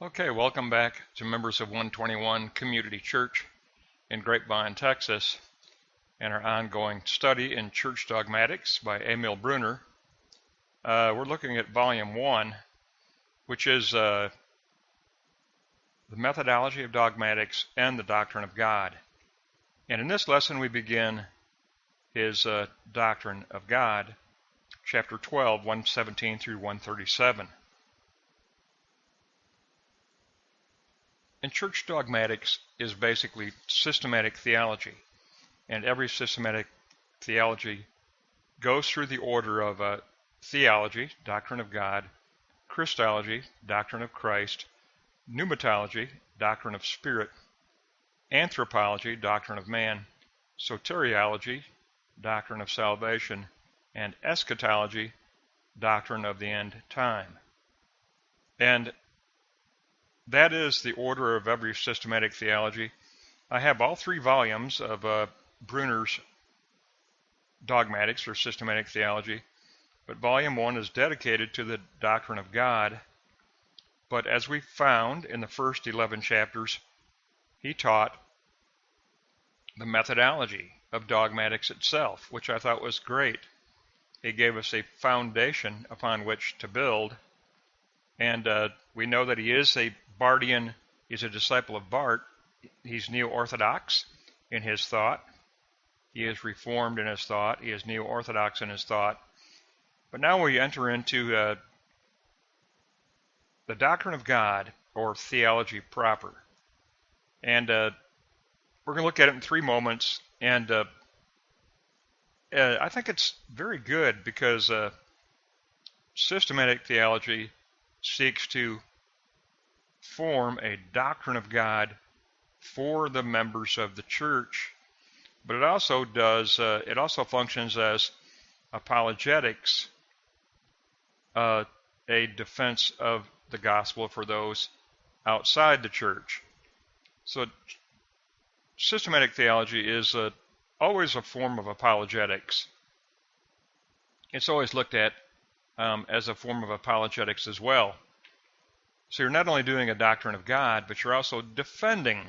Okay, welcome back to members of 121 Community Church in Grapevine, Texas, and our ongoing study in Church Dogmatics by Emil Brunner. We're looking at Volume 1, which is the methodology of dogmatics and the doctrine of God. And in this lesson we begin his Doctrine of God, chapter 12, 117 through 137. And church dogmatics is basically systematic theology, and every systematic theology goes through the order of theology, doctrine of God, Christology, doctrine of Christ, pneumatology, doctrine of spirit, anthropology, doctrine of man, soteriology, doctrine of salvation, and eschatology, doctrine of the end time. And that is the order of every systematic theology. I have all three volumes of Brunner's Dogmatics, or Systematic Theology, but Volume 1 is dedicated to the doctrine of God. But as we found in the first 11 chapters, he taught the methodology of dogmatics itself, which I thought was great. He gave us a foundation upon which to build, and we know that he is a Bartian. He's a disciple of Barth. He's neo-orthodox in his thought. He is reformed in his thought. He is neo-orthodox in his thought. But now we enter into the doctrine of God, or theology proper. And we're going to look at it in 3 moments. And I think it's very good because systematic theology seeks to form a doctrine of God for the members of the church, but it also functions as apologetics, a defense of the gospel for those outside the church. So systematic theology is always a form of apologetics. It's always looked at as a form of apologetics as well. So you're not only doing a doctrine of God, but you're also defending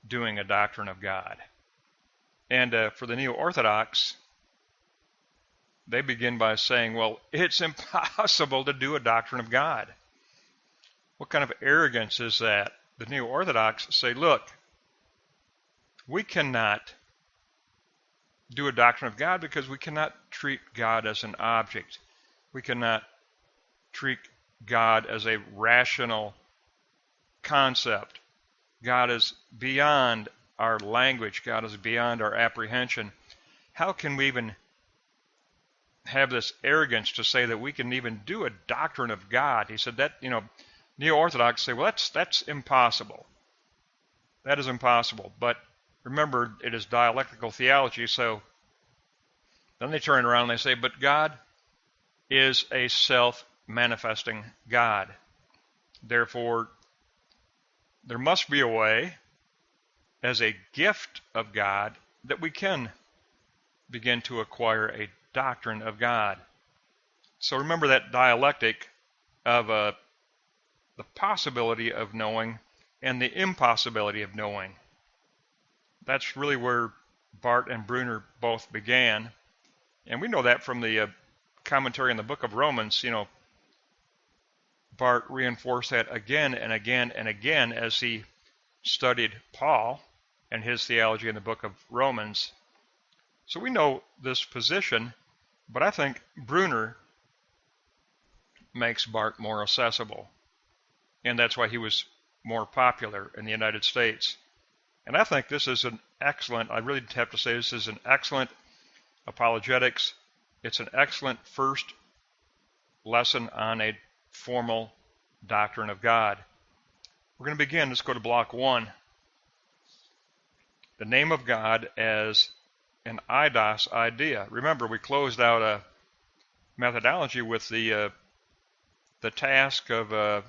doing a doctrine of God. And for the neo-orthodox, they begin by saying, well, it's impossible to do a doctrine of God. What kind of arrogance is that? The neo-orthodox say, look, we cannot do a doctrine of God because we cannot treat God as an object. We cannot treat God as a rational concept. God is beyond our language. God is beyond our apprehension. How can we even have this arrogance to say that we can even do a doctrine of God? He said that, neo-orthodox say, well, that's impossible. That is impossible. But remember, it is dialectical theology, so then they turn around and they say, but God is a self-manifesting God. Therefore, there must be a way, as a gift of God, that we can begin to acquire a doctrine of God. So remember that dialectic of the possibility of knowing and the impossibility of knowing. That's really where Barth and Brunner both began. And we know that from the commentary in the book of Romans. Barth reinforced that again and again and again as he studied Paul and his theology in the book of Romans. So we know this position, but I think Brunner makes Barth more accessible, and that's why he was more popular in the United States. And I think this is I really have to say this is an excellent apologetics. It's an excellent first lesson on a formal doctrine of God. We're going to begin. Let's go to block 1. The name of God as an eidos idea. Remember, we closed out a methodology with the task of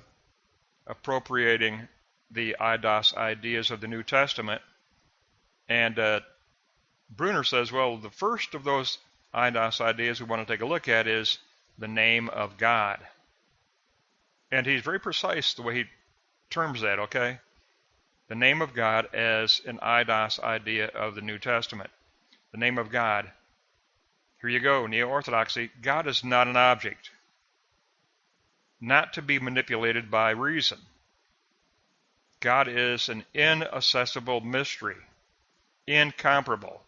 appropriating the eidos ideas of the New Testament. And Brunner says, well, the first of those eidos ideas we want to take a look at is the name of God. And he's very precise the way he terms that, okay? The name of God as an eidos idea of the New Testament. The name of God. Here you go, Neo-Orthodoxy. God is not an object, not to be manipulated by reason. God is an inaccessible mystery, incomparable,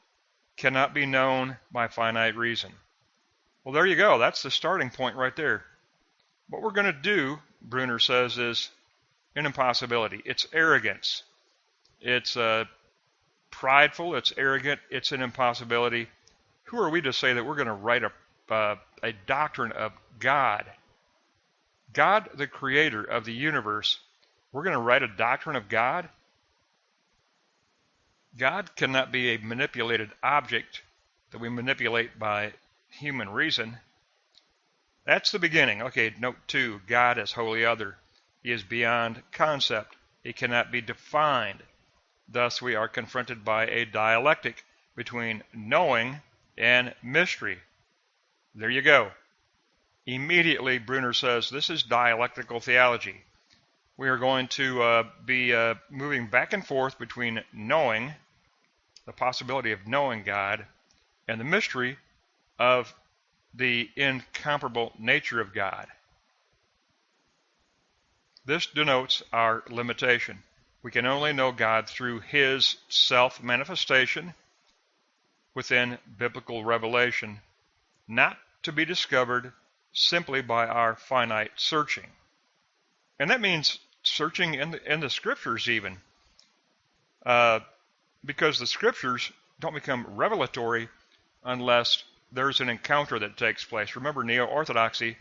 cannot be known by finite reason. Well, there you go. That's the starting point right there. What we're going to do, Brunner says, is an impossibility. It's arrogance. It's prideful. It's arrogant. It's an impossibility. Who are we to say that we're going to write a doctrine of God? God, the creator of the universe. We're going to write a doctrine of God? God cannot be a manipulated object that we manipulate by human reason. That's the beginning. Okay, note 2, God is wholly other. He is beyond concept. He cannot be defined. Thus, we are confronted by a dialectic between knowing and mystery. There you go. Immediately, Brunner says, this is dialectical theology. We are going to be moving back and forth between knowing, the possibility of knowing God, and the mystery of the incomparable nature of God. This denotes our limitation. We can only know God through His self-manifestation within biblical revelation, not to be discovered simply by our finite searching. And that means searching in the Scriptures even, because the Scriptures don't become revelatory unless there's an encounter that takes place. Remember, Neo-Orthodoxy,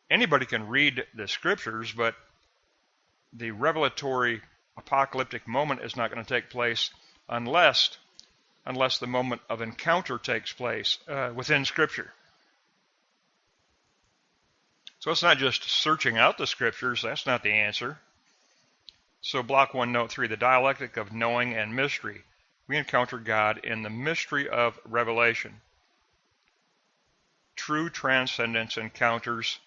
anybody can read the Scriptures, but the revelatory apocalyptic moment is not going to take place unless the moment of encounter takes place within Scripture. So it's not just searching out the Scriptures. That's not the answer. So block 1, note 3, the dialectic of knowing and mystery. We encounter God in the mystery of revelation. True transcendence encounters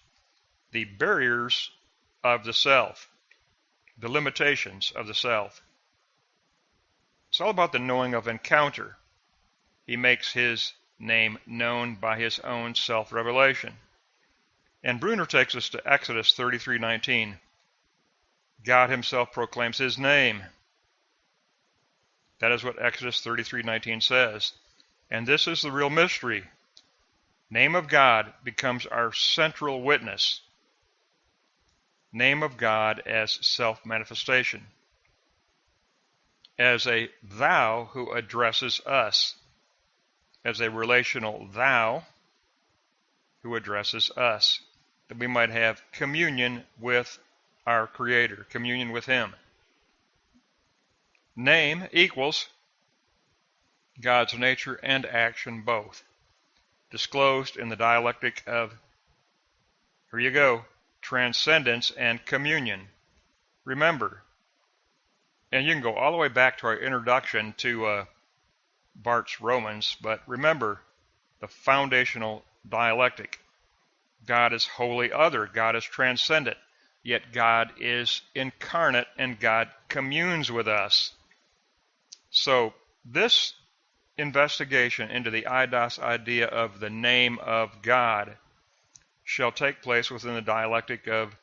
the barriers of the self, the limitations of the self. It's all about the knowing of encounter. He makes His name known by His own self-revelation. And Brunner takes us to Exodus 33:19. God Himself proclaims His name. That is what Exodus 33:19 says. And this is the real mystery. Name of God becomes our central witness. Name of God as self-manifestation. As a thou who addresses us. As a relational thou who addresses us. That we might have communion with our Creator, communion with Him. Name equals God's nature and action both, disclosed in the dialectic of, here you go, transcendence and communion. Remember, and you can go all the way back to our introduction to Barth's Romans, but remember the foundational dialectic. God is wholly other. God is transcendent. Yet God is incarnate and God communes with us. So this investigation into the eidos idea of the name of God shall take place within the dialectic of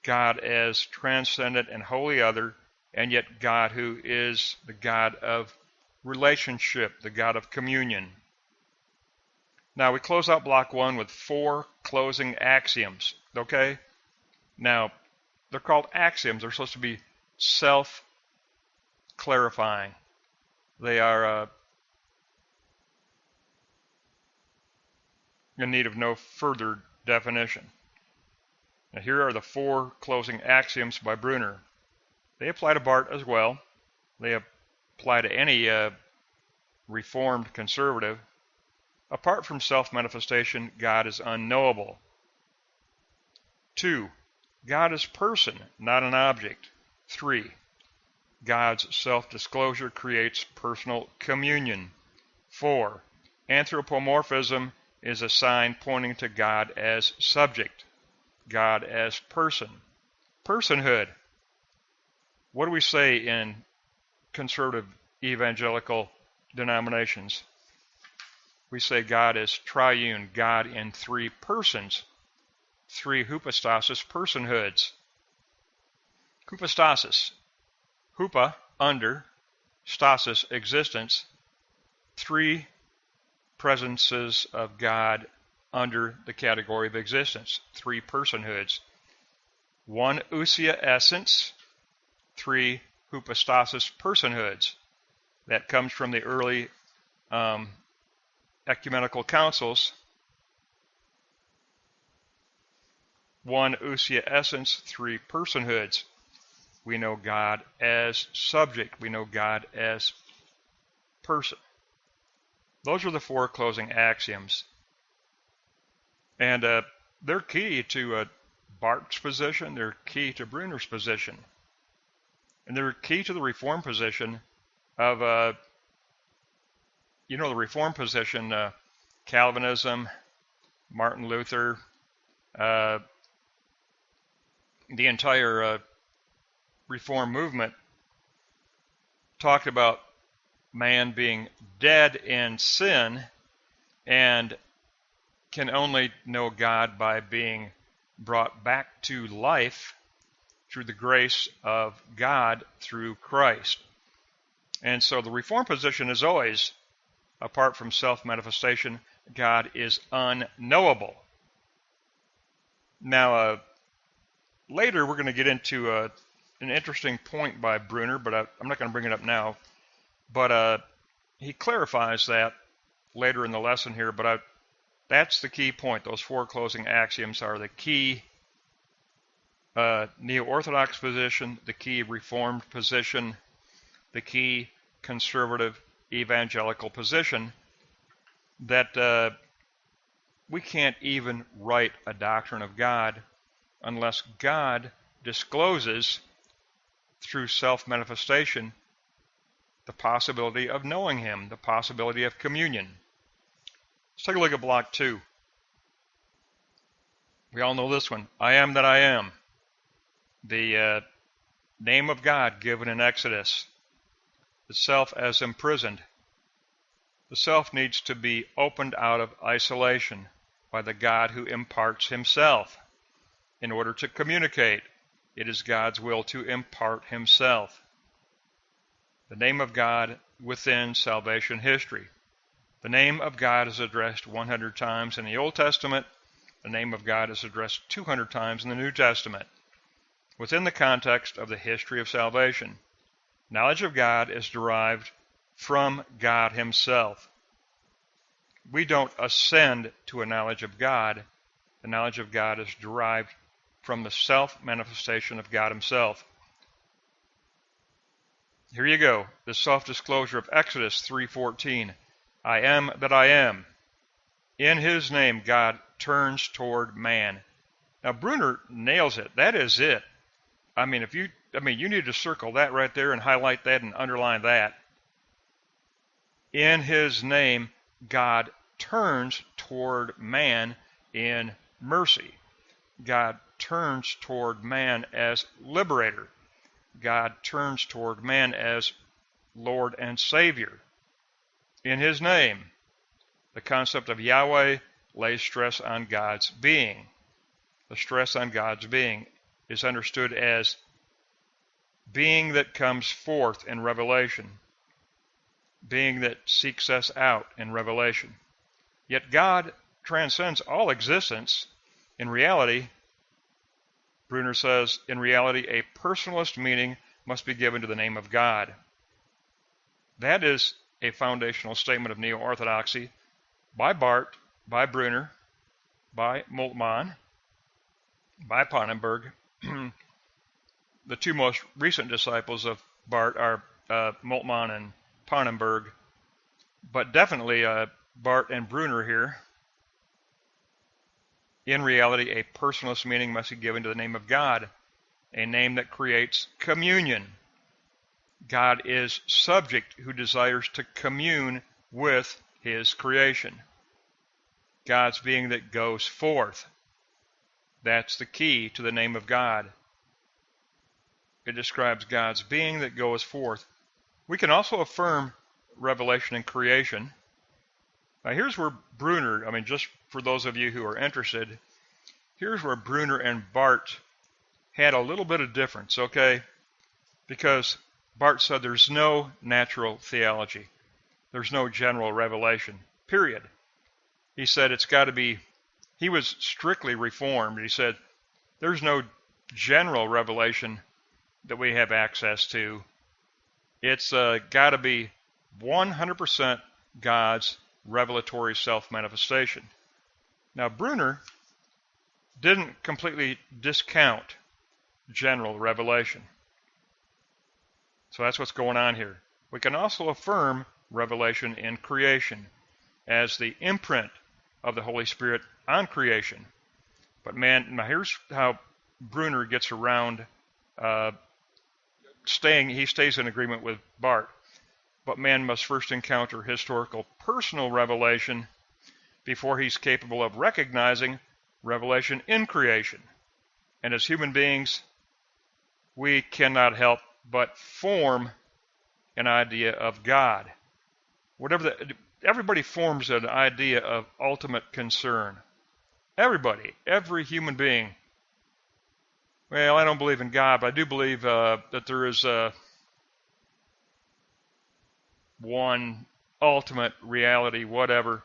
God as transcendent and wholly other, and yet God who is the God of relationship, the God of communion. Now we close out block 1 with 4 closing axioms, okay? Now, they're called axioms. They're supposed to be self-clarifying. They are in need of no further definition. Now, here are the 4 closing axioms by Brunner. They apply to Barth as well. They apply to any Reformed conservative. Apart from self-manifestation, God is unknowable. 2. God is person, not an object. 3. God's self-disclosure creates personal communion. 4. Anthropomorphism is a sign pointing to God as subject, God as person. Personhood. What do we say in conservative evangelical denominations? We say God is triune, God in three persons, three hypostasis personhoods. Hypostasis, hupa, under, stasis, existence, three presences of God under the category of existence, three personhoods. One ousia essence, three hypostasis personhoods. That comes from the early ecumenical councils. One ousia essence, three personhoods. We know God as subject. We know God as person. Those are the four closing axioms. And they're key to Barth's position. They're key to Brunner's position. And they're key to the Reformed position of, the Reformed position, Calvinism, Martin Luther, the entire Reformed movement talked about man being dead in sin and can only know God by being brought back to life through the grace of God through Christ. And so the Reformed position is always, apart from self-manifestation, God is unknowable. Now, later we're going to get into an interesting point by Brunner, but I'm not going to bring it up now. But he clarifies that later in the lesson here, but that's the key point. Those four closing axioms are the key neo-orthodox position, the key Reformed position, the key conservative evangelical position, that we can't even write a doctrine of God unless God discloses through self-manifestation the possibility of knowing Him, the possibility of communion. Let's take a look at block 2. We all know this one. I am that I am. The name of God given in Exodus. The self as imprisoned. The self needs to be opened out of isolation by the God who imparts Himself in order to communicate. It is God's will to impart Himself. The name of God within salvation history. The name of God is addressed 100 times in the Old Testament. The name of God is addressed 200 times in the New Testament. Within the context of the history of salvation, knowledge of God is derived from God Himself. We don't ascend to a knowledge of God. The knowledge of God is derived from the self-manifestation of God Himself. Here you go, the self-disclosure of Exodus 3:14. I am that I am. In His name, God turns toward man. Now, Brunner nails it. That is it. You need to circle that right there and highlight that and underline that. In His name, God turns toward man in mercy. God turns toward man as liberator. God turns toward man as Lord and Savior. In His name, the concept of Yahweh lays stress on God's being. The stress on God's being is understood as being that comes forth in revelation, being that seeks us out in revelation. Yet God transcends all existence. In reality, Brunner says, in reality, a personalist meaning must be given to the name of God. That is a foundational statement of neo-orthodoxy by Barth, by Brunner, by Moltmann, by Pannenberg. The two most recent disciples of Barth are Moltmann and Pannenberg, but definitely Barth and Brunner here. In reality, a personalist meaning must be given to the name of God, a name that creates communion. God is subject who desires to commune with His creation. God's being that goes forth. That's the key to the name of God. It describes God's being that goes forth. We can also affirm revelation and creation. Now here's where Brunner, just for those of you who are interested, here's where Brunner and Barth had a little bit of difference, okay? Because Barth said there's no natural theology. There's no general revelation, period. He said it's got to be, he was strictly Reformed. He said there's no general revelation that we have access to. It's got to be 100% God's revelatory self-manifestation. Now, Brunner didn't completely discount general revelation. So that's what's going on here. We can also affirm revelation in creation as the imprint of the Holy Spirit on creation. But man, now here's how Brunner gets around he stays in agreement with Barth. But man must first encounter historical personal revelation before he's capable of recognizing revelation in creation. And as human beings, we cannot help but form an idea of God. Everybody forms an idea of ultimate concern. Everybody, every human being. Well, I don't believe in God, but I do believe that there is one ultimate reality, whatever.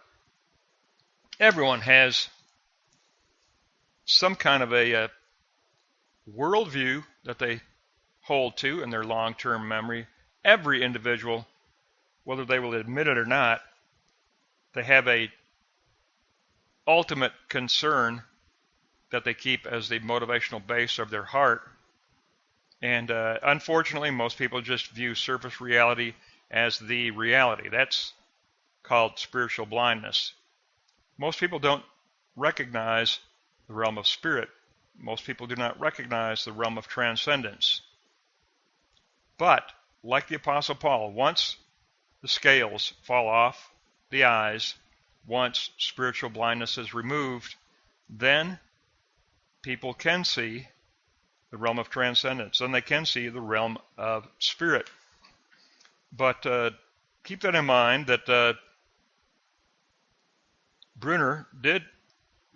Everyone has some kind of a worldview that they hold to in their long-term memory. Every individual, whether they will admit it or not, they have a ultimate concern that they keep as the motivational base of their heart. And unfortunately, most people just view surface reality as the reality. That's called spiritual blindness. Most people don't recognize the realm of spirit. Most people do not recognize the realm of transcendence. But, like the Apostle Paul, once the scales fall off the eyes, once spiritual blindness is removed, then people can see the realm of transcendence, and they can see the realm of spirit. But keep that in mind that Brunner did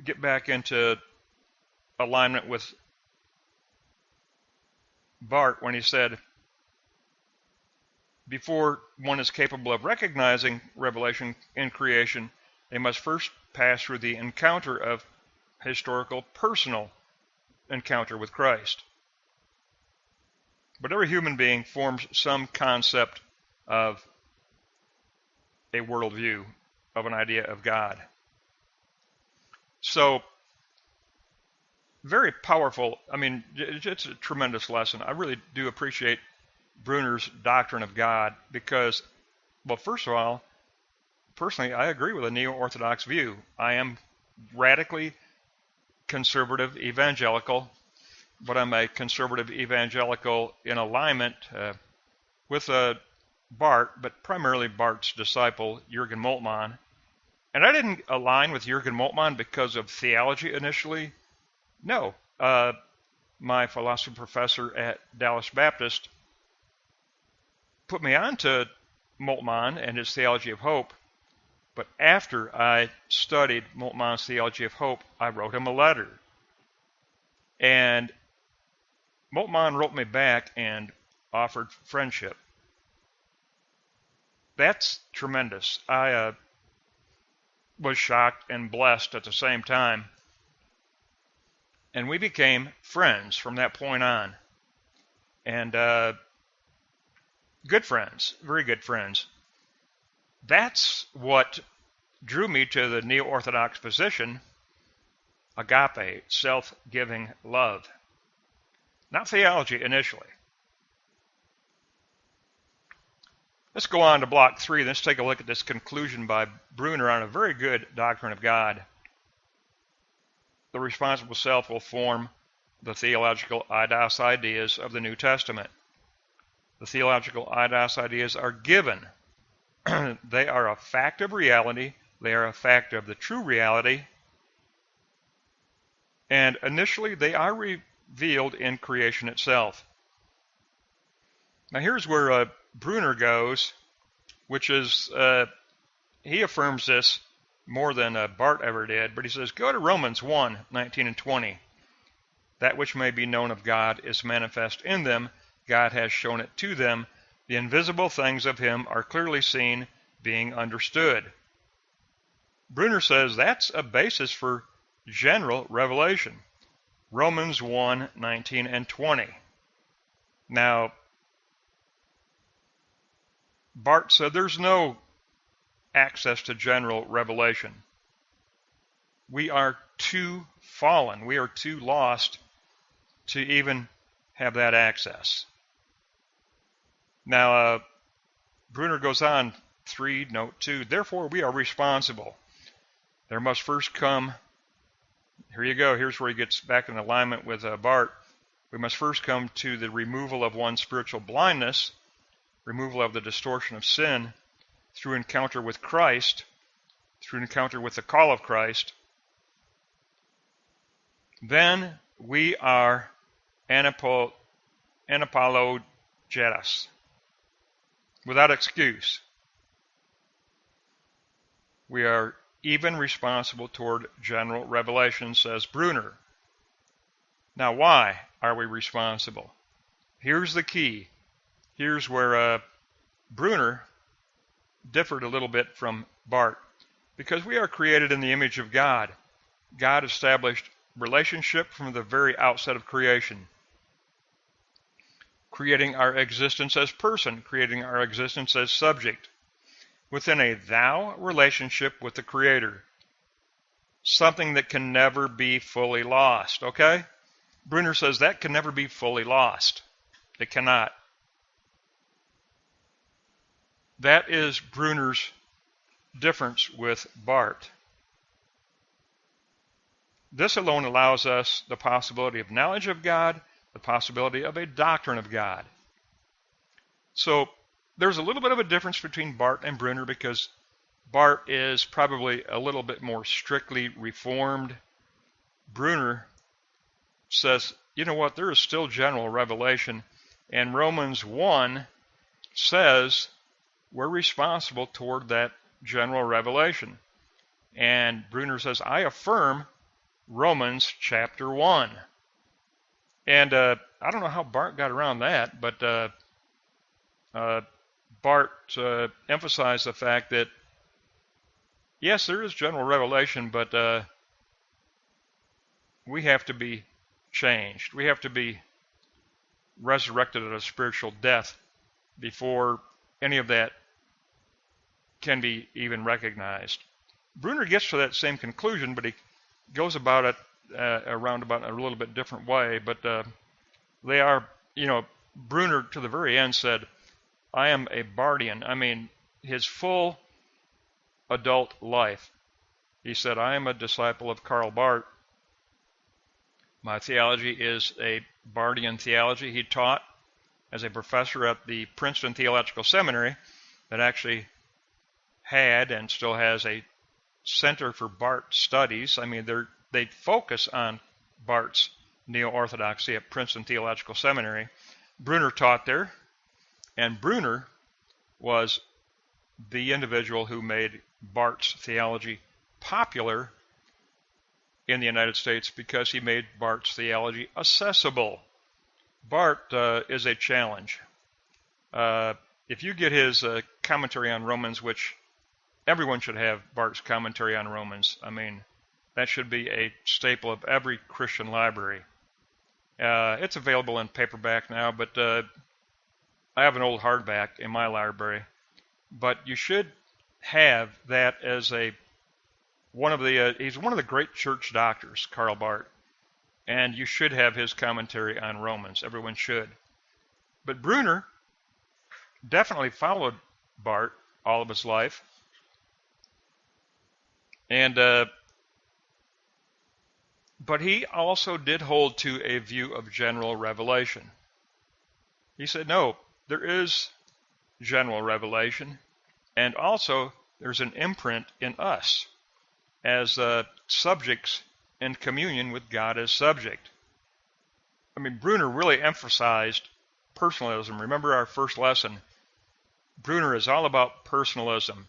get back into alignment with Barth when he said, before one is capable of recognizing revelation in creation, they must first pass through the encounter of historical, personal encounter with Christ. But every human being forms some concept of a worldview, of an idea of God. So, very powerful. It's a tremendous lesson. I really do appreciate Brunner's doctrine of God because, well, first of all, personally, I agree with a neo-Orthodox view. I am radically conservative evangelical, but I'm a conservative evangelical in alignment with Barth, but primarily Barth's disciple, Jürgen Moltmann. And I didn't align with Jürgen Moltmann because of theology initially. No. My philosophy professor at Dallas Baptist put me on to Moltmann and his Theology of Hope. But after I studied Moltmann's Theology of Hope, I wrote him a letter. And Moltmann wrote me back and offered friendship. That's tremendous. I was shocked and blessed at the same time. And we became friends from that point on. And good friends, very good friends. That's what drew me to the neo-Orthodox position, agape, self-giving love. Not theology initially. Let's go on to block 3. Let's take a look at this conclusion by Brunner on a very good doctrine of God. The responsible self will form the theological eidos ideas of the New Testament. The theological eidos ideas are given. They are a fact of reality. They are a fact of the true reality. And initially, they are revealed in creation itself. Now here's where Brunner goes, which is, he affirms this more than Barth ever did, but he says, go to Romans 1:19 and 20. That which may be known of God is manifest in them. God has shown it to them. The invisible things of him are clearly seen, being understood. Brunner says that's a basis for general revelation. Romans 1:19 and 20. Now, Barth said there's no access to general revelation. We are too fallen. We are too lost to even have that access. Now, Brunner goes on, 3, note 2, therefore we are responsible. There must first come, here you go, here's where he gets back in alignment with Barth. We must first come to the removal of one's spiritual blindness, removal of the distortion of sin, through encounter with Christ, through encounter with the call of Christ. Then we are anapologetas, without excuse. We are even responsible toward general revelation, says Brunner. Now, why are we responsible? Here's the key. Here's where Brunner differed a little bit from Barth. Because we are created in the image of God. God established relationship from the very outset of creation, creating our existence as person, creating our existence as subject, within a thou relationship with the Creator. Something that can never be fully lost, okay? Brunner says that can never be fully lost. It cannot. That is Brunner's difference with Barth. This alone allows us the possibility of knowledge of God, the possibility of a doctrine of God. So there's a little bit of a difference between Barth and Brunner because Barth is probably a little bit more strictly reformed. Brunner says, you know what, there is still general revelation, and Romans 1 says we're responsible toward that general revelation. And Brunner says, I affirm Romans chapter 1. And I don't know how Barth got around that, but Barth emphasized the fact that, yes, there is general revelation, but we have to be changed. We have to be resurrected at a spiritual death before any of that can be even recognized. Brunner gets to that same conclusion, but he goes about it around about a little bit different way. But they are, Brunner to the very end said, I am a Barthian. I mean, his full adult life. He said, I am a disciple of Karl Barth. My theology is a Barthian theology. He taught as a professor at the Princeton Theological Seminary that actually had and still has a Center for Barth Studies. I mean, they focus on Barth's neo-orthodoxy at Princeton Theological Seminary. Brunner taught there, and Brunner was the individual who made Barth's theology popular in the United States because he made Barth's theology accessible. Barth is a challenge. If you get his commentary on Romans, which everyone should have Barth's commentary on Romans. I mean, that should be a staple of every Christian library. It's available in paperback now, but I have an old hardback in my library. But you should have that as he's one of the great church doctors, Karl Barth, and you should have his commentary on Romans. Everyone should. But Brunner definitely followed Barth all of his life. And but he also did hold to a view of general revelation. He said, no, there is general revelation, and also there's an imprint in us as subjects in communion with God as subject. I mean, Brunner really emphasized personalism. Remember our first lesson. Brunner is all about personalism.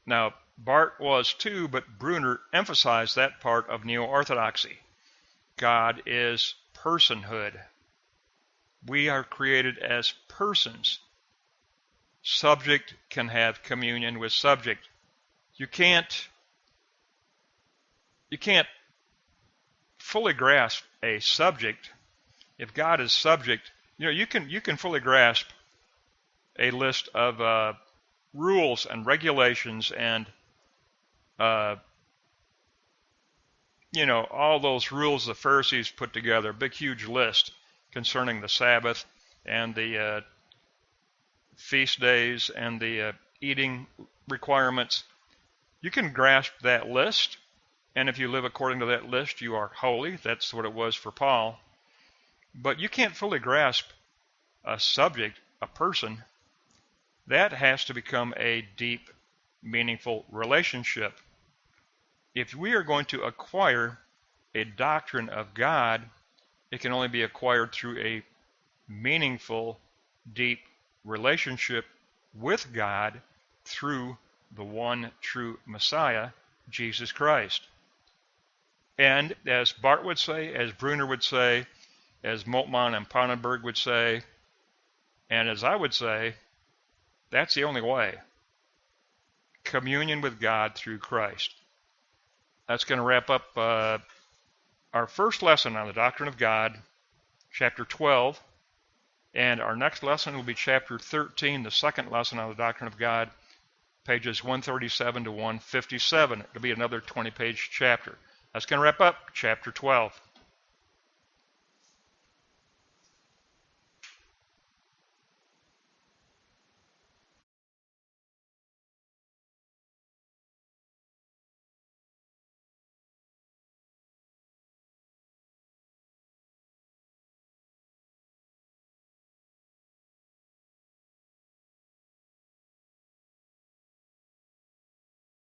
Now, Barth was too, but Brunner emphasized that part of neo-orthodoxy. God is personhood. We are created as persons. Subject can have communion with subject. You can't fully grasp a subject. If God is subject, you can fully grasp a list of rules and regulations and all those rules the Pharisees put together, a big huge list concerning the Sabbath and the feast days and the eating requirements. You can grasp that list, and if you live according to that list, you are holy. That's what it was for Paul. But you can't fully grasp a subject, a person. That has to become a deep, meaningful relationship. If we are going to acquire a doctrine of God, it can only be acquired through a meaningful, deep relationship with God through the one true Messiah, Jesus Christ. And as Barth would say, as Brunner would say, as Moltmann and Pannenberg would say, and as I would say, that's the only way. Communion with God through Christ. That's going to wrap up our first lesson on the Doctrine of God, chapter 12. And our next lesson will be chapter 13, the second lesson on the Doctrine of God, pages 137 to 157. It'll be another 20-page chapter. That's going to wrap up chapter 12.